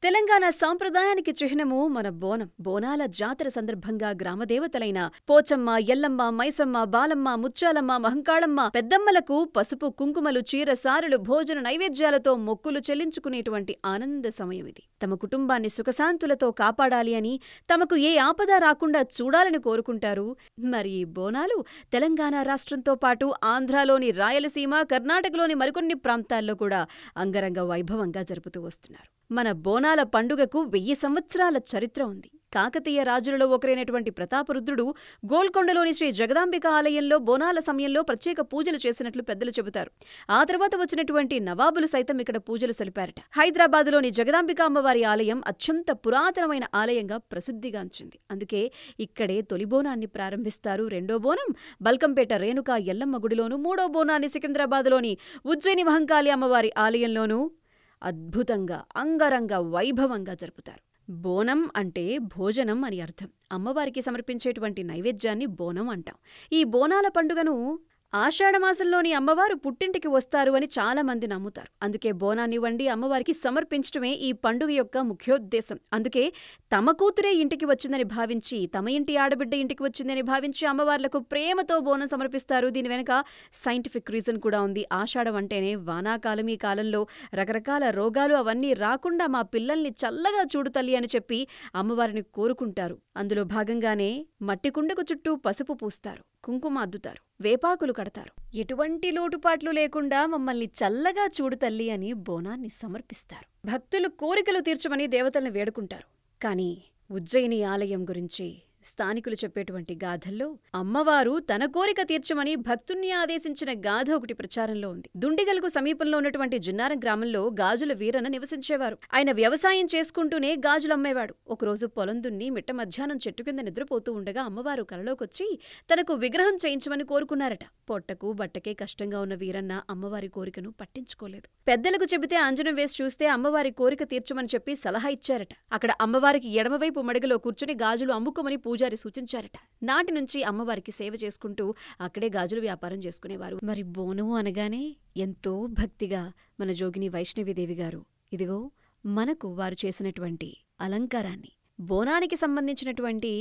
తెలంగాణ సాంప్రదాయానికి చిహ్నము మన బోనం. బోనాల జాతర సందర్భంగా గ్రామదేవతలైన పోచమ్మ, ఎల్లమ్మ, మైసమ్మ, బాలమ్మ, ముత్యాలమ్మ, మహంకాళమ్మ, పెద్దమ్మలకు పసుపు, కుంకుమలు, చీర, సారెలు, భోజన నైవేద్యాలతో మొక్కులు చెల్లించుకునేటువంటి ఆనంద సమయం ఇది. తమ కుటుంబాన్ని సుఖశాంతులతో కాపాడాలి అని, తమకు ఏ ఆపద రాకుండా చూడాలని కోరుకుంటారు. మరి ఈ బోనాలు తెలంగాణ రాష్ట్రంతో పాటు ఆంధ్రాలోని రాయలసీమ, కర్ణాటకలోని మరికొన్ని ప్రాంతాల్లో కూడా అంగరంగ వైభవంగా జరుపుతూ వస్తున్నారు. మన బోనాల పండుగకు 1000 సంవత్సరాల చరిత్ర ఉంది. కాకతీయ రాజులలో ఒకరైనటువంటి ప్రతాపరుద్రుడు గోల్కొండలోని శ్రీ జగదాంబిక ఆలయంలో బోనాల సమయంలో ప్రత్యేక పూజలు చేసినట్లు పెద్దలు చెబుతారు. ఆ తర్వాత వచ్చినటువంటి నవాబులు సైతం ఇక్కడ పూజలు సలిపారట. హైదరాబాదులోని జగదాంబిక అమ్మవారి ఆలయం అత్యంత పురాతనమైన ఆలయంగా ప్రసిద్ధిగాంచింది. అందుకే ఇక్కడే తొలి బోనాన్ని ప్రారంభిస్తారు. రెండో బోనం బల్కంపేట రేణుకా ఎల్లమ్మ గుడిలోను, మూడో బోనాన్ని సికింద్రాబాదులోని ఉజ్జయిని మహంకాళి అమ్మవారి ఆలయంలోనూ అద్భుతంగా అంగరంగ వైభవంగా జరుపుతారు. బోనం అంటే భోజనం అని అర్థం. అమ్మవారికి సమర్పించేటువంటి నైవేద్యాన్ని బోనం అంటాం. ఈ బోనాల పండుగను ఆషాఢమాసంలోని అమ్మవారు పుట్టింటికి వస్తారు అని చాలా మంది నమ్ముతారు. అందుకే బోనాన్ని వండి అమ్మవారికి సమర్పించడమే ఈ పండుగ యొక్క ముఖ్యోద్దేశం. అందుకే తమ కూతురే ఇంటికి వచ్చిందని భావించి, తమ ఇంటి ఆడబిడ్డ ఇంటికి వచ్చిందని భావించి అమ్మవార్లకు ప్రేమతో బోనం సమర్పిస్తారు. దీని వెనక సైంటిఫిక్ రీజన్ కూడా ఉంది. ఆషాఢం అంటేనే వానాకాలం. ఈ కాలంలో రకరకాల రోగాలు అవన్నీ రాకుండా మా పిల్లల్ని చల్లగా చూడు తల్లి అని చెప్పి అమ్మవారిని కోరుకుంటారు. అందులో భాగంగానే మట్టి కుండకు చుట్టూ పసుపు పూస్తారు, కుంకుమ అద్దుతారు, వేపాకులు కడతారు. ఎటువంటి లోటుపాట్లు లేకుండా మమ్మల్ని చల్లగా చూడు తల్లి అని బోనాన్ని సమర్పిస్తారు. భక్తులు కోరికలు తీర్చమని దేవతల్ని వేడుకుంటారు. కానీ ఉజ్జయిని ఆలయం గురించి స్థానికులు చెప్పేటువంటి గాథల్లో అమ్మవారు తన కోరిక తీర్చమని భక్తుణ్ణి ఆదేశించిన గాథ ఒకటి ప్రచారంలో ఉంది. దుండిగల్కు సమీపంలో ఉన్నటువంటి జిన్నారం గ్రామంలో గాజుల వీరన్న నివసించేవారు. ఆయన వ్యవసాయం చేసుకుంటూనే గాజులమ్మేవాడు. ఒకరోజు పొలం దున్ని మిట్ట మధ్యాహ్నం చెట్టు కింద నిద్రపోతూ ఉండగా అమ్మవారు కలలోకొచ్చి తనకు విగ్రహం చేయించమని కోరుకున్నారట. పొట్టకు బట్టకే కష్టంగా ఉన్న వీరన్న అమ్మవారి కోరికను పట్టించుకోలేదు. పెద్దలకు చెబితే అంజనం వేసి చూస్తే అమ్మవారి కోరిక తీర్చమని చెప్పి సలహా ఇచ్చారట. అక్కడ అమ్మవారికి ఎడమవైపు మడుగులో కూర్చుని గాజులు అమ్ముకోమని పూజారి సూచించారట. నాటి నుంచి అమ్మవారికి సేవ చేసుకుంటూ అక్కడే గాజులు వ్యాపారం చేసుకునేవారు. మరి బోనము అనగానే ఎంతో భక్తిగా మన జోగిని వైష్ణవిదేవి గారు ఇదిగో మనకు వారు చేసినటువంటి అలంకారాన్ని, బోనానికి సంబంధించినటువంటి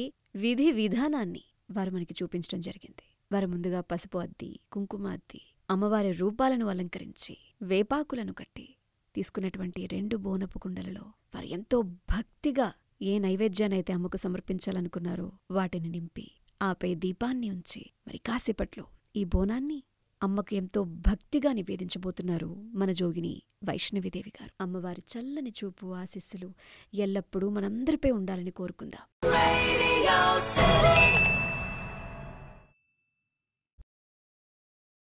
విధి విధానాన్ని వారు మనకి చూపించడం జరిగింది. వారు ముందుగా పసుపు అద్ది, కుంకుమ అద్ది, అమ్మవారి రూపాలను అలంకరించి, వేపాకులను కట్టి తీసుకున్నటువంటి 2 బోనపు కుండలలో వారు ఎంతో భక్తిగా ఏ నైవేద్యానైతే అమ్మకు సమర్పించాలనుకున్నారో వాటిని నింపి, ఆపై దీపాన్ని ఉంచి మరి కాసేపట్లో ఈ బోనాన్ని అమ్మకు ఎంతో భక్తిగా నివేదించబోతున్నారు మన జోగిని వైష్ణవిదేవి గారు. అమ్మవారి చల్లని చూపు, ఆశీస్సులు ఎల్లప్పుడూ మనందరిపై ఉండాలని కోరుకుందాం.